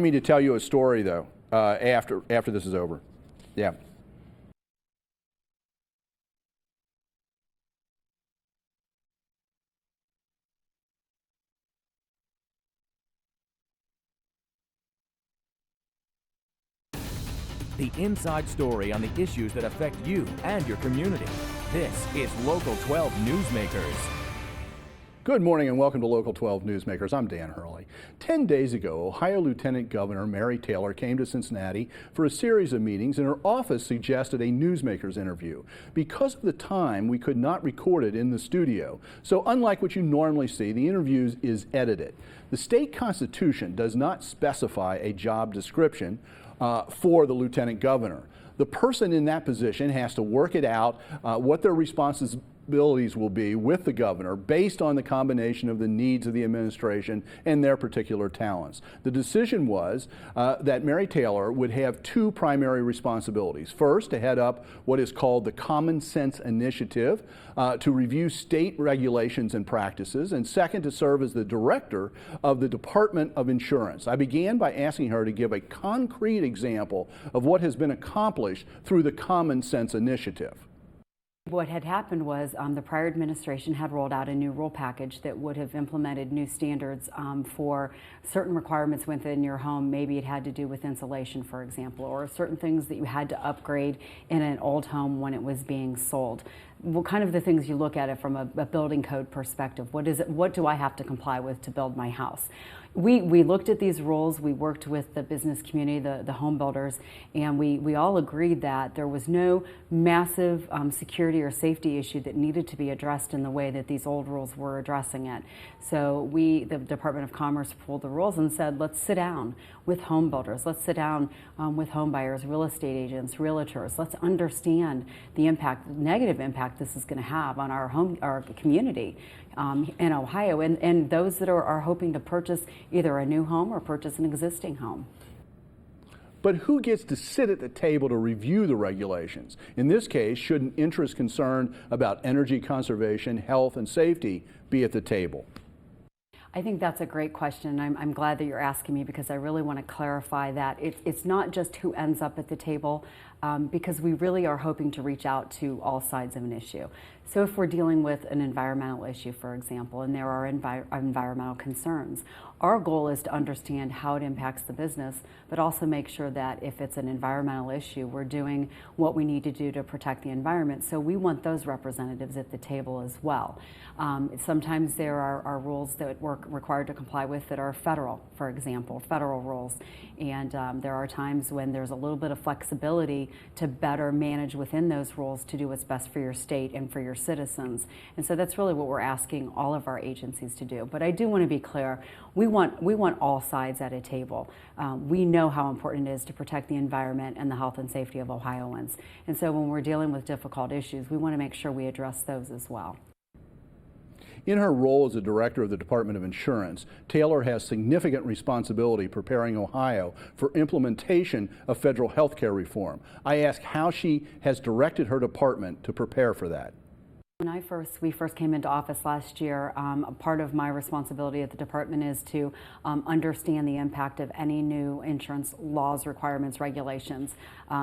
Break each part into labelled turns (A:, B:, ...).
A: Me to tell you a story though after this is over. Yeah.
B: The inside story on the issues that affect you and your community. This is Local 12 Newsmakers.
A: Good morning and welcome to Local 12 Newsmakers. I'm Dan Hurley. 10 days ago, Ohio Lieutenant Governor Mary Taylor came to Cincinnati for a series of meetings, and her office suggested a Newsmakers interview. Because of the time, we could not record it in the studio. So unlike what you normally see, the interview is edited. The state constitution does not specify a job description for the Lieutenant Governor. The person in that position has to work it out, what their responsibilities will be with the governor based on the combination of the needs of the administration and their particular talents. The decision was that Mary Taylor would have two primary responsibilities. First, to head up what is called the Common Sense Initiative to review state regulations and practices, and second, to serve as the director of the Department of Insurance. I began by asking her to give a concrete example of what has been accomplished through the Common Sense Initiative.
C: What had happened was the prior administration had rolled out a new rule package that would have implemented new standards for certain requirements within your home. Maybe it had to do with insulation, for example, or certain things that you had to upgrade in an old home when it was being sold. What kind of the things you look at it from a building code perspective? What is it? What do I have to comply with to build my house? We looked at these rules, we worked with the business community, the home builders, and we all agreed that there was no massive security or safety issue that needed to be addressed in the way that these old rules were addressing it. So the Department of Commerce pulled the rules and said, let's sit down with home builders, let's sit down with home buyers, real estate agents, realtors, let's understand the impact, negative impact this is going to have on our community in Ohio, and those that are hoping to purchase either a new home or purchase an existing home.
A: But who gets to sit at the table to review the regulations? In this case, should an interest concerned about energy conservation, health, and safety be at the table?
C: I think that's a great question. I'm glad that you're asking me, because I really want to clarify that it's not just who ends up at the table, because we really are hoping to reach out to all sides of an issue. So if we're dealing with an environmental issue, for example, and there are environmental concerns, our goal is to understand how it impacts the business, but also make sure that if it's an environmental issue, we're doing what we need to do to protect the environment. So we want those representatives at the table as well. Sometimes there are rules that we're required to comply with that are federal, for example, federal rules. And there are times when there's a little bit of flexibility to better manage within those rules to do what's best for your state and for your citizens. And so that's really what we're asking all of our agencies to do. But I do want to be clear, we want all sides at a table. We know how important it is to protect the environment and the health and safety of Ohioans. And so when we're dealing with difficult issues, we want to make sure we address those as well.
A: In her role as the director of the Department of Insurance, Taylor has significant responsibility preparing Ohio for implementation of federal health care reform. I ask how she has directed her department to prepare for that.
C: When we first came into office last year, part of my responsibility at the department is to understand the impact of any new insurance laws, requirements, regulations,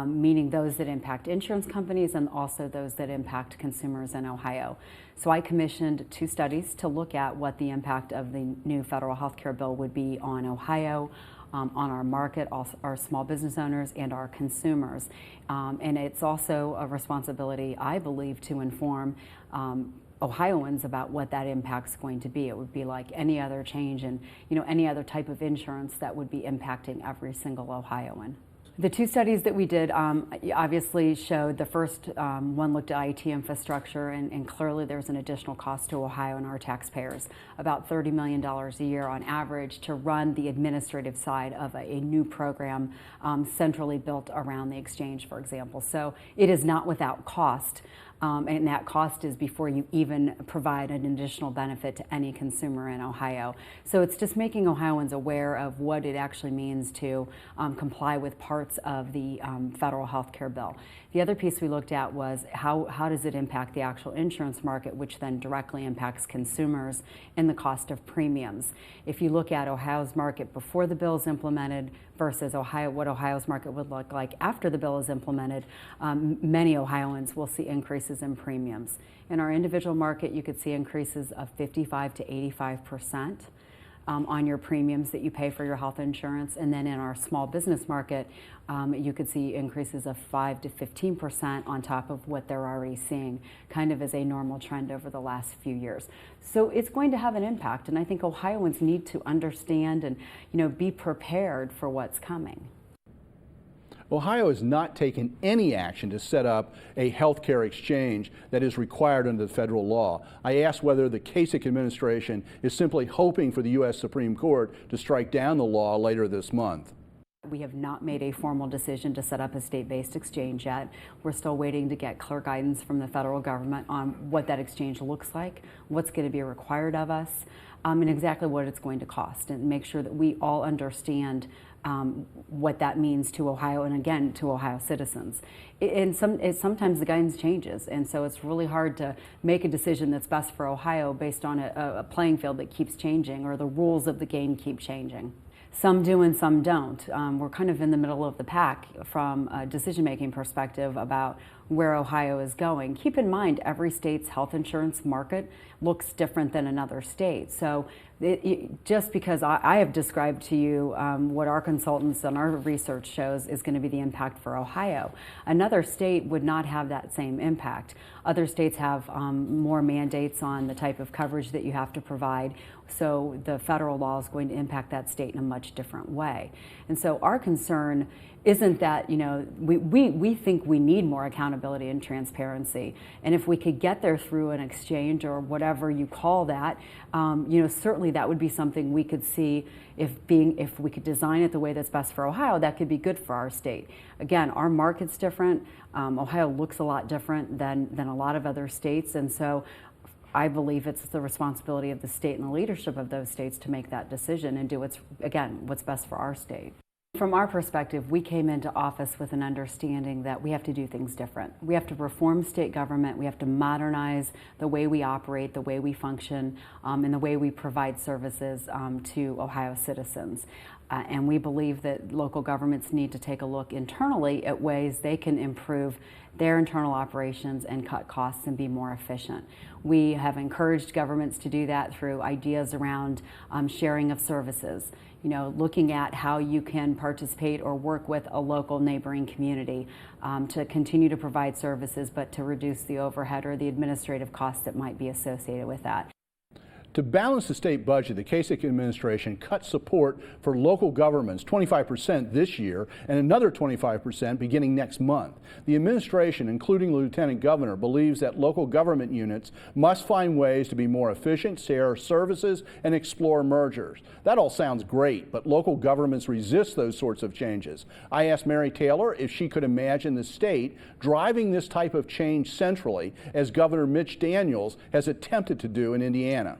C: meaning those that impact insurance companies and also those that impact consumers in Ohio. So I commissioned 2 studies to look at what the impact of the new federal health care bill would be on Ohio, on our market, our small business owners, and our consumers. And it's also a responsibility, I believe, to inform Ohioans about what that impact's going to be. It would be like any other change in, any other type of insurance that would be impacting every single Ohioan. The 2 studies that we did obviously showed the first one looked at IT infrastructure, and clearly there's an additional cost to Ohio and our taxpayers, about $30 million a year on average to run the administrative side of a new program centrally built around the exchange, for example. So it is not without cost. and that cost is before you even provide an additional benefit to any consumer in Ohio. So it's just making Ohioans aware of what it actually means to comply with parts of the federal health care bill. The other piece we looked at was how does it impact the actual insurance market, which then directly impacts consumers in the cost of premiums. If you look at Ohio's market before the bill is implemented versus what Ohio's market would look like after the bill is implemented, many Ohioans will see increases in premiums. In our individual market, you could see increases of 55 to 85%. On your premiums that you pay for your health insurance. And then in our small business market, you could see increases of 5 to 15% on top of what they're already seeing, kind of as a normal trend over the last few years. So it's going to have an impact, and I think Ohioans need to understand and be prepared for what's coming.
A: Ohio has not taken any action to set up a health care exchange that is required under the federal law. I asked whether the Kasich administration is simply hoping for the U.S. Supreme Court to strike down the law later this month.
C: We have not made a formal decision to set up a state-based exchange yet. We're still waiting to get clear guidance from the federal government on what that exchange looks like, what's going to be required of us, and exactly what it's going to cost, and make sure that we all understand what that means to Ohio and, again, to Ohio citizens. Sometimes the guidance changes, and so it's really hard to make a decision that's best for Ohio based on a playing field that keeps changing, or the rules of the game keep changing. Some do and some don't. We're kind of in the middle of the pack from a decision-making perspective about where Ohio is going. Keep in mind, every state's health insurance market looks different than another state. So just because I have described to you what our consultants and our research shows is going to be the impact for Ohio, another state would not have that same impact. Other states have more mandates on the type of coverage that you have to provide, so the federal law is going to impact that state in a much different way. And so our concern isn't that, we think we need more accountability and transparency. And if we could get there through an exchange or whatever you call that, certainly that would be something we could see if we could design it the way that's best for Ohio, that could be good for our state. Again, our market's different. Ohio looks a lot different than a lot of other states. And so I believe it's the responsibility of the state and the leadership of those states to make that decision and do what's best for our state. From our perspective, we came into office with an understanding that we have to do things different. We have to reform state government. We have to modernize the way we operate, the way we function, and the way we provide services to Ohio citizens. And we believe that local governments need to take a look internally at ways they can improve their internal operations and cut costs and be more efficient. We have encouraged governments to do that through ideas around sharing of services, looking at how you can participate or work with a local neighboring community to continue to provide services, but to reduce the overhead or the administrative costs that might be associated with that.
A: To balance the state budget, the Kasich administration cut support for local governments 25% this year and another 25% beginning next month. The administration, including the lieutenant governor, believes that local government units must find ways to be more efficient, share services, and explore mergers. That all sounds great, but local governments resist those sorts of changes. I asked Mary Taylor if she could imagine the state driving this type of change centrally, as Governor Mitch Daniels has attempted to do in Indiana.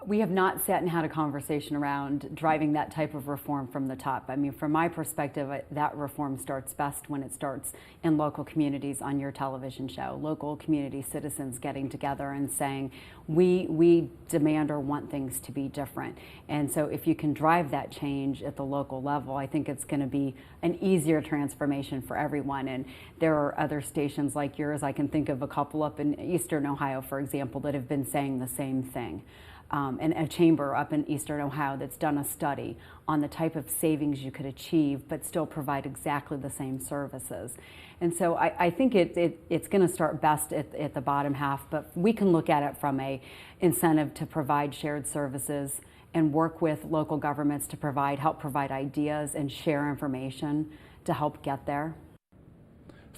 C: We have not sat and had a conversation around driving that type of reform from the top. I mean, from my perspective, that reform starts best when it starts in local communities on your television show, local community citizens getting together and saying, we demand or want things to be different. And so if you can drive that change at the local level, I think it's going to be an easier transformation for everyone. And there are other stations like yours. I can think of a couple up in Eastern Ohio, for example, that have been saying the same thing. And a chamber up in Eastern Ohio that's done a study on the type of savings you could achieve but still provide exactly the same services. And so I think it's going to start best at the bottom half, but we can look at it from a incentive to provide shared services and work with local governments to help provide ideas and share information to help get there.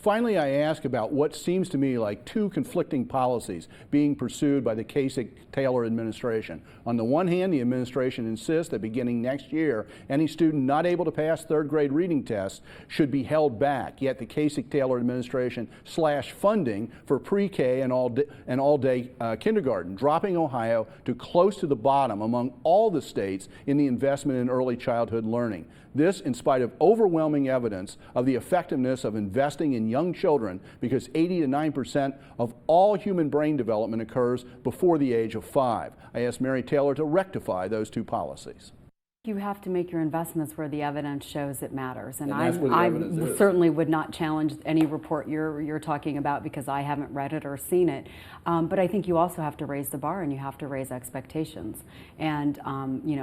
A: Finally, I ask about what seems to me like two conflicting policies being pursued by the Kasich-Taylor administration. On the one hand, the administration insists that beginning next year, any student not able to pass third grade reading tests should be held back, yet the Kasich-Taylor administration slashed funding for pre-K and all-day kindergarten, dropping Ohio to close to the bottom among all the states in the investment in early childhood learning. This in spite of overwhelming evidence of the effectiveness of investing in young children, because 80 to 9% of all human brain development occurs before the age of 5. I asked Mary Taylor to rectify those two policies.
C: You have to make your investments where the evidence shows it matters, and I
A: is.
C: certainly would not challenge any report you're talking about because I haven't read it or seen it. But I think you also have to raise the bar and you have to raise expectations, and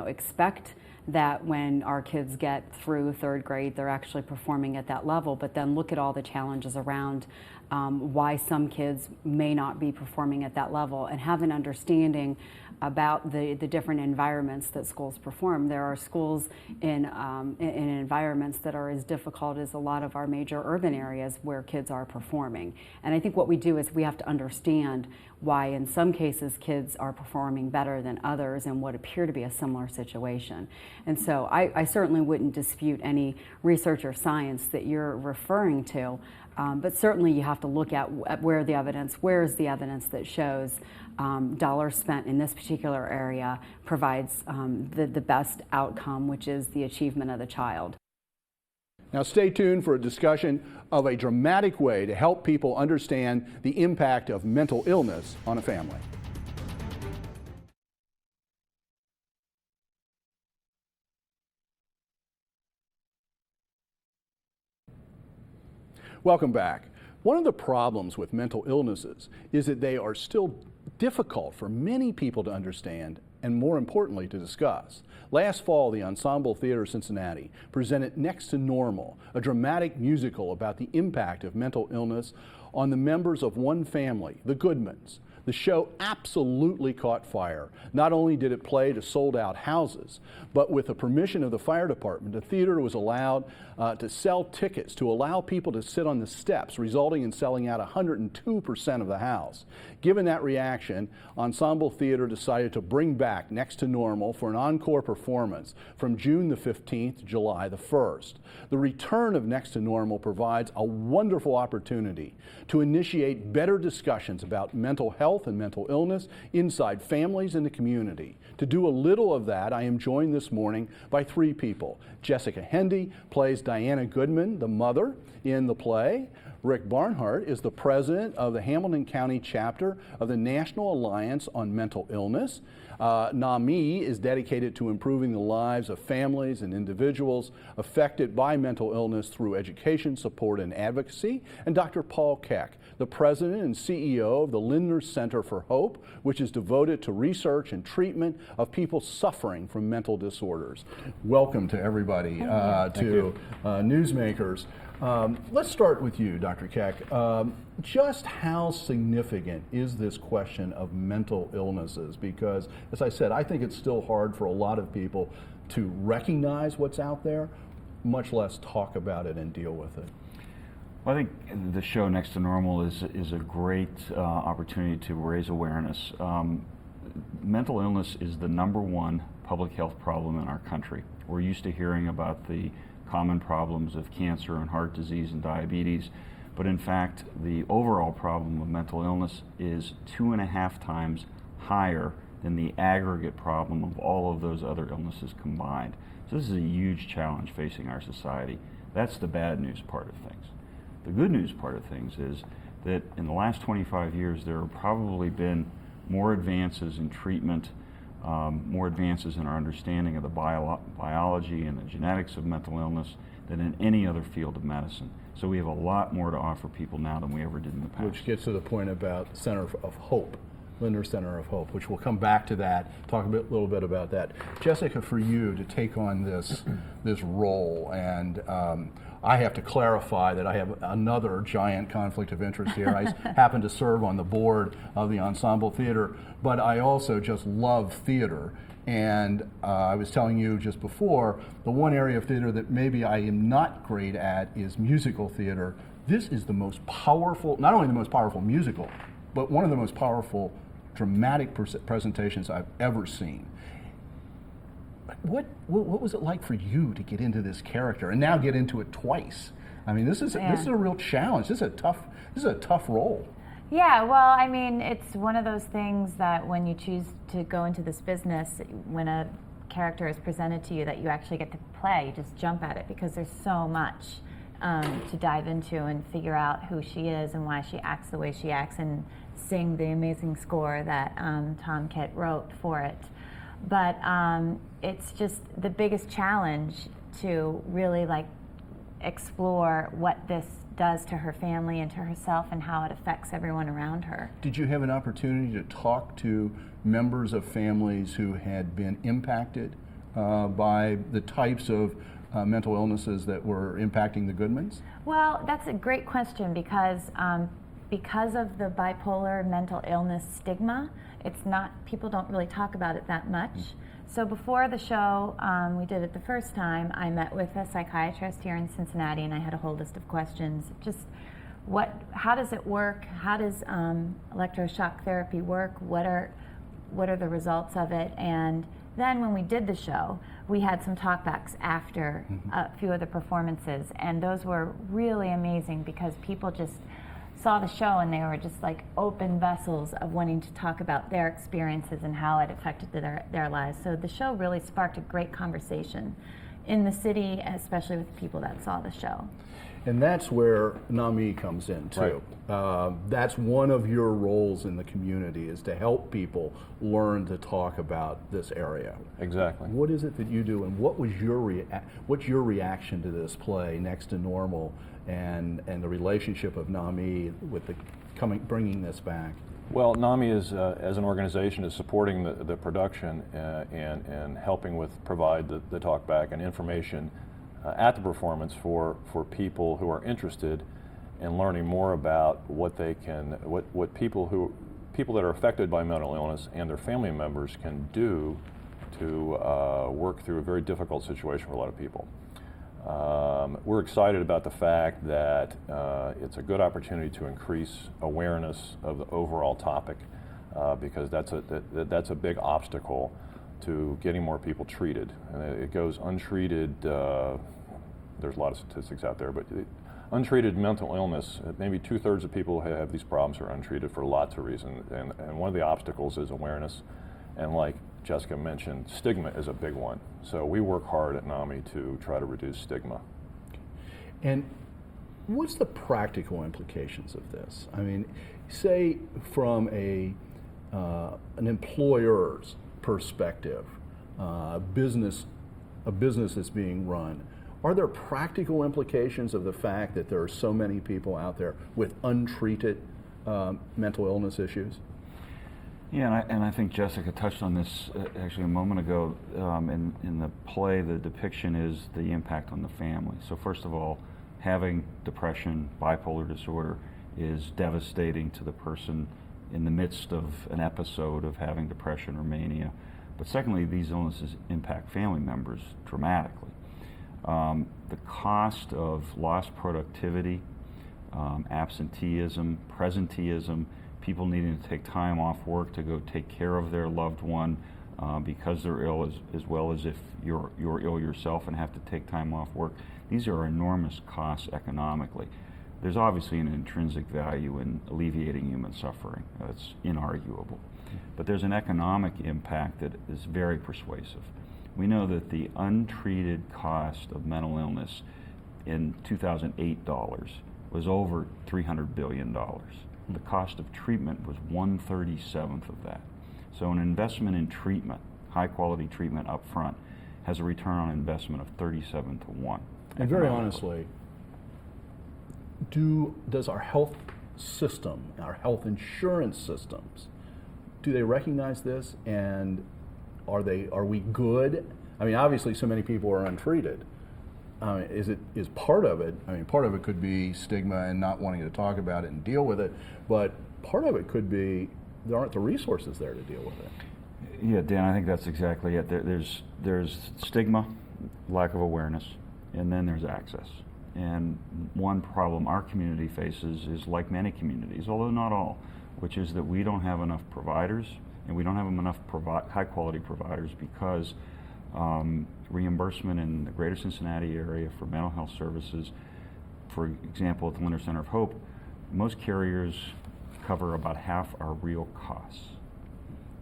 C: expect that when our kids get through third grade, they're actually performing at that level, but then look at all the challenges around why some kids may not be performing at that level, and have an understanding about the different environments that schools perform. There are schools in environments that are as difficult as a lot of our major urban areas where kids are performing. And I think what we do is we have to understand why in some cases kids are performing better than others in what appear to be a similar situation. And so I certainly wouldn't dispute any research or science that you're referring to, but certainly you have to look at where is the evidence that shows dollars spent in this particular area provides the best outcome, which is the achievement of the child.
A: Now stay tuned for a discussion of a dramatic way to help people understand the impact of mental illness on a family. Welcome back. One of the problems with mental illnesses is that they are still difficult for many people to understand and, more importantly, to discuss. Last fall, the Ensemble Theater Cincinnati presented Next to Normal, a dramatic musical about the impact of mental illness on the members of one family, the Goodmans. The show absolutely caught fire. Not only did it play to sold-out houses, but with the permission of the fire department, the theater was allowed to sell tickets to allow people to sit on the steps, resulting in selling out 102% of the house. Given that reaction, Ensemble Theater decided to bring back Next to Normal for an encore performance from June the 15th to July the 1st. The return of Next to Normal provides a wonderful opportunity to initiate better discussions about mental health and mental illness inside families and the community. To do a little of that, I am joined this morning by three people. Jessica Hendy plays Diana Goodman, the mother in the play. Rick Barnhart is the president of the Hamilton County chapter of the National Alliance on Mental Illness. NAMI is dedicated to improving the lives of families and individuals affected by mental illness through education, support, and advocacy. And Dr. Paul Keck, the president and CEO of the Linder Center for Hope, which is devoted to research and treatment of people suffering from mental disorders. Welcome to everybody to Newsmakers. Let's start with you, Dr. Keck. Just how significant is this question of mental illnesses? Because, as I said, I think it's still hard for a lot of people to recognize what's out there, much less talk about it and deal with it.
D: Well, I think the show Next to Normal is a great opportunity to raise awareness. Mental illness is the #1 public health problem in our country. We're used to hearing about the common problems of cancer and heart disease and diabetes, but in fact the overall problem of mental illness is 2.5 times higher than the aggregate problem of all of those other illnesses combined. So this is a huge challenge facing our society. That's the bad news part of things. The good news part of things is that in the last 25 years there have probably been more advances in treatment, more advances in our understanding of the biology and the genetics of mental illness than in any other field of medicine. So we have a lot more to offer people now than we ever did in the past.
A: Which gets to the point about Center of Hope, Linder Center of Hope, which we'll come back to that, talk a little bit about that. Jessica, for you to take on this role, and I have to clarify that I have another giant conflict of interest here. I happen to serve on the board of the Ensemble Theater, but I also just love theater. And I was telling you just before, the one area of theater that maybe I am not great at is musical theater. This is the most powerful, not only the most powerful musical, but one of the most powerful dramatic presentations I've ever seen. What was it like for you to get into this character and now get into it twice? I mean, this is a real challenge. This is a tough role.
E: Yeah, well, I mean, it's one of those things that when you choose to go into this business, when a character is presented to you that you actually get to play, you just jump at it because there's so much to dive into and figure out who she is and why she acts the way she acts and sing the amazing score that Tom Kitt wrote for it. But it's just the biggest challenge to really explore what this does to her family and to herself and how it affects everyone around her.
A: Did you have an opportunity to talk to members of families who had been impacted by the types of mental illnesses that were impacting the Goodmans?
E: Well, that's a great question because of the bipolar mental illness stigma, people don't really talk about it that much. So before the show, we did it the first time, I met with a psychiatrist here in Cincinnati and I had a whole list of questions. Just how does it work? How does electroshock therapy work? What are the results of it? And then when we did the show, we had some talkbacks after a few of the performances, and those were really amazing because people just saw the show and they were just like open vessels of wanting to talk about their experiences and how it affected their lives. So the show really sparked a great conversation in the city, especially with the people that saw the show.
A: And that's where NAMI comes in too. Right. That's one of your roles in the community, is to help people learn to talk about this area.
F: Exactly.
A: What is it that you do, and what's your reaction to this play, Next to Normal, and the relationship of NAMI with bringing this back?
F: Well, NAMI is, as an organization, is supporting the production and helping provide the talk back and information at the performance for people who are interested in learning more about what people that are affected by mental illness and their family members can do to work through a very difficult situation for a lot of people. We're excited about the fact that it's a good opportunity to increase awareness of the overall topic because that's a big obstacle to getting more people treated. And it goes untreated, there's a lot of statistics out there, but untreated mental illness, maybe 2/3 of people who have these problems are untreated for lots of reasons. And one of the obstacles is awareness. And like Jessica mentioned, stigma is a big one. So we work hard at NAMI to try to reduce stigma.
A: And what's the practical implications of this? I mean, say from an employer's perspective, a business is being run. Are there practical implications of the fact that there are so many people out there with untreated mental illness issues?
D: Yeah, and I think Jessica touched on this actually a moment ago. In the play, the depiction is the impact on the family. So first of all, having depression, bipolar disorder is devastating to the person in the midst of an episode of having depression or mania. But secondly, these illnesses impact family members dramatically. The cost of lost productivity, absenteeism, presenteeism, people needing to take time off work to go take care of their loved one because they're ill, as well as if you're ill yourself and have to take time off work. These are enormous costs economically. There's obviously an intrinsic value in alleviating human suffering. That's inarguable. But there's an economic impact that is very persuasive. We know that the untreated cost of mental illness in 2008 dollars was over $300 billion. The cost of treatment was 1/37 of that. So an investment in treatment, high quality treatment up front, has a return on investment of 37 to 1.
A: And very honestly, does our health system, our health insurance systems, do they recognize this, and are we good? I mean, obviously so many people are untreated. Is part of it, I mean, part of it could be stigma and not wanting to talk about it and deal with it, but part of it could be there aren't the resources there to deal with it.
D: Yeah, Dan, I think that's exactly it. There's stigma, lack of awareness, and then there's access. And one problem our community faces is like many communities, although not all, which is that we don't have enough providers, and we don't have enough high-quality providers because reimbursement in the greater Cincinnati area for mental health services, for example, at the Linder Center of Hope, most carriers cover about half our real costs.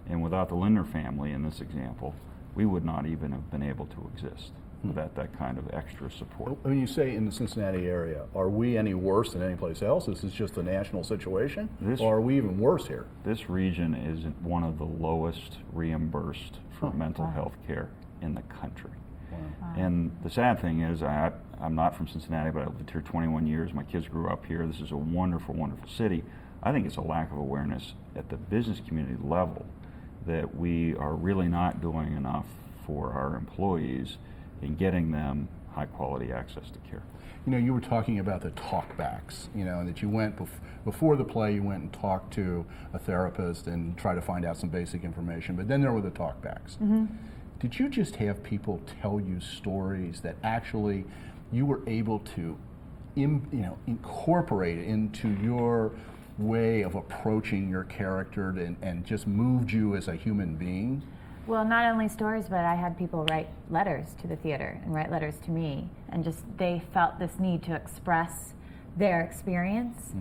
D: And without the Linder family in this example, we would not even have been able to exist without that kind of extra support.
A: When you say in the Cincinnati area, are we any worse than any place else? This is just a national situation? Or are we even worse here?
D: This region is one of the lowest reimbursed for mental health care in the country.
A: Wow.
D: And the sad thing is, I'm not from Cincinnati, but I've lived here 21 years. My kids grew up here. This is a wonderful, wonderful city. I think it's a lack of awareness at the business community level that we are really not doing enough for our employees in getting them high quality access to care.
A: You know, you were talking about the talkbacks, you know, and that you went before the play, you went and talked to a therapist and tried to find out some basic information, but then there were the talkbacks.
E: Mm-hmm.
A: Did you just have people tell you stories that actually you were able to incorporate into your way of approaching your character and just moved you as a human being?
E: Well, not only stories, but I had people write letters to the theater and write letters to me, and just they felt this need to express their experience.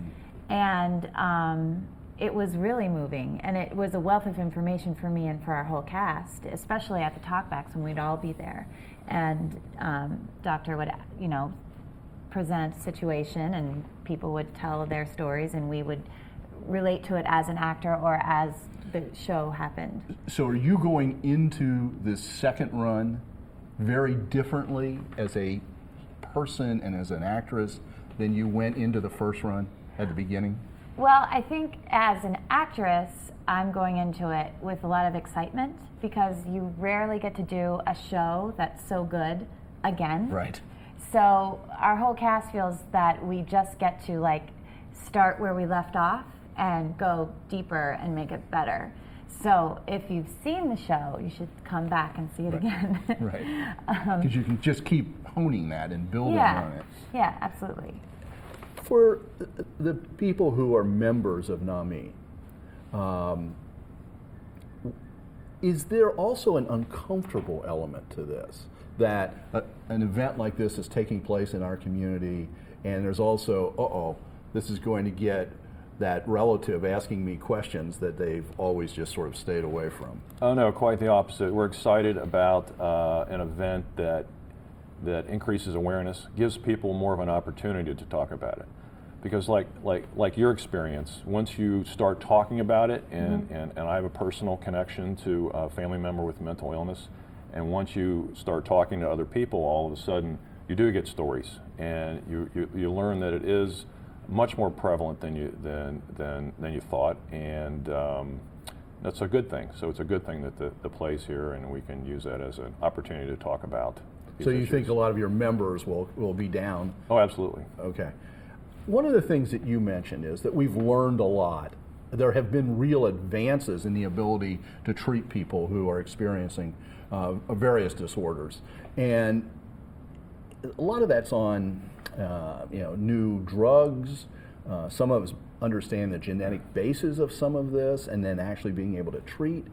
E: And it was really moving, and it was a wealth of information for me and for our whole cast, especially at the talkbacks when we'd all be there. And Doctor would, present a situation, and people would tell their stories, and we would relate to it as an actor or as the show happened.
A: So are you going into this second run very differently as a person and as an actress than you went into the first run at the beginning?
E: Well, I think as an actress, I'm going into it with a lot of excitement because you rarely get to do a show that's so good again.
A: Right.
E: So our whole cast feels that we just get to start where we left off and go deeper and make it better. So if you've seen the show, you should come back and see it again.
A: Right. Because you can just keep honing that and building on it.
E: Yeah, absolutely.
A: For the people who are members of NAMI, is there also an uncomfortable element to this? That an event like this is taking place in our community, and there's also, this is going to get that relative asking me questions that they've always just sort of stayed away from.
F: Oh no, quite the opposite. We're excited about an event that increases awareness, gives people more of an opportunity to talk about it. Because like your experience, once you start talking about it, and I have a personal connection to a family member with mental illness, and once you start talking to other people, all of a sudden you do get stories, and you learn that it is much more prevalent than you thought, and that's a good thing. So it's a good thing that the play's here, and we can use that as an opportunity to talk about these
A: So you
F: issues.
A: think a lot of your members will be down?
F: Oh, absolutely.
A: Okay. One of the things that you mentioned is that we've learned a lot. There have been real advances in the ability to treat people who are experiencing various disorders, and a lot of that's on new drugs. Some of us understand the genetic basis of some of this, and then actually being able to treat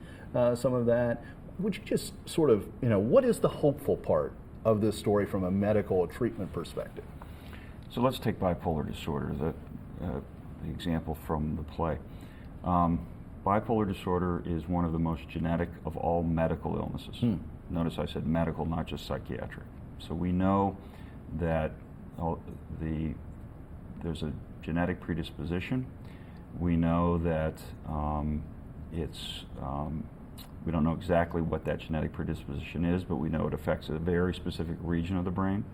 A: some of that. Would you just sort of, what is the hopeful part of this story from a medical treatment perspective?
D: So let's take bipolar disorder, the example from the play. Bipolar disorder is one of the most genetic of all medical illnesses. Notice I said medical, not just psychiatric. So we know that there's a genetic predisposition. We know that we don't know exactly what that genetic predisposition is, but we know it affects a very specific region of the brain.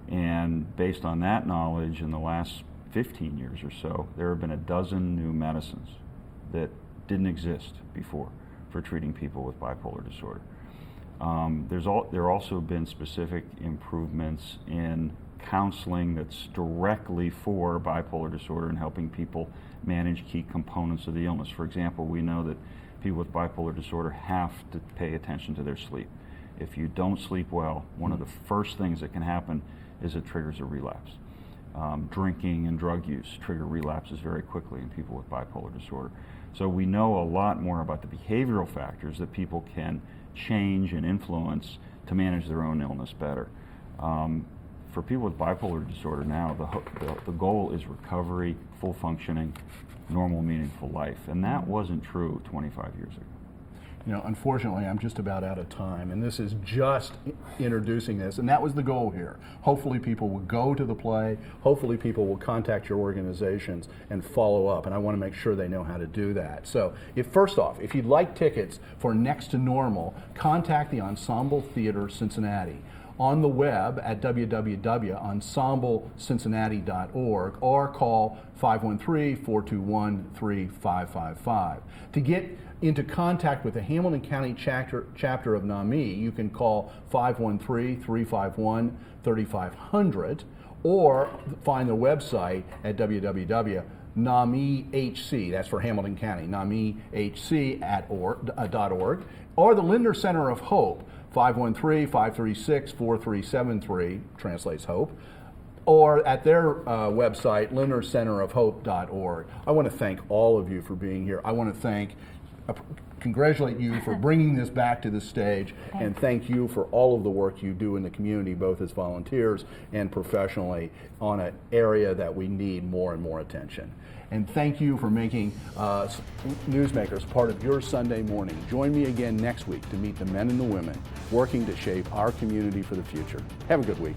D: And based on that knowledge, in the last 15 years or so, there have been a dozen new medicines that didn't exist before for treating people with bipolar disorder. There also have been specific improvements in counseling that's directly for bipolar disorder and helping people manage key components of the illness. For example, we know that people with bipolar disorder have to pay attention to their sleep. If you don't sleep well, one of the first things that can happen is it triggers a relapse. Drinking and drug use trigger relapses very quickly in people with bipolar disorder. So we know a lot more about the behavioral factors that people can change and influence to manage their own illness better. For people with bipolar disorder now, the goal is recovery, full functioning, normal, meaningful life. And that wasn't true 25 years ago.
A: You know, unfortunately, I'm just about out of time, and this is just introducing this, and that was the goal here. Hopefully people will go to the play, hopefully people will contact your organizations and follow up, and I want to make sure they know how to do that. So, first off, if you'd like tickets for Next to Normal, contact the Ensemble Theater Cincinnati on the web at www.ensemblecincinnati.org or call 513-421-3555. To get into contact with the Hamilton County chapter of NAMI, you can call 513-351-3500 or find the website at www.NAMIHC, that's for Hamilton County, NAMIHC.org, or the Linder Center of Hope, 513-536-4373, translates hope, or at their website, lindercenterofhope.org. I want to thank all of you for being here. I want to congratulate you for bringing this back to the stage, and thank you for all of the work you do in the community, both as volunteers and professionally, on an area that we need more and more attention. And thank you for making Newsmakers part of your Sunday morning. Join me again next week to meet the men and the women working to shape our community for the future. Have a good week.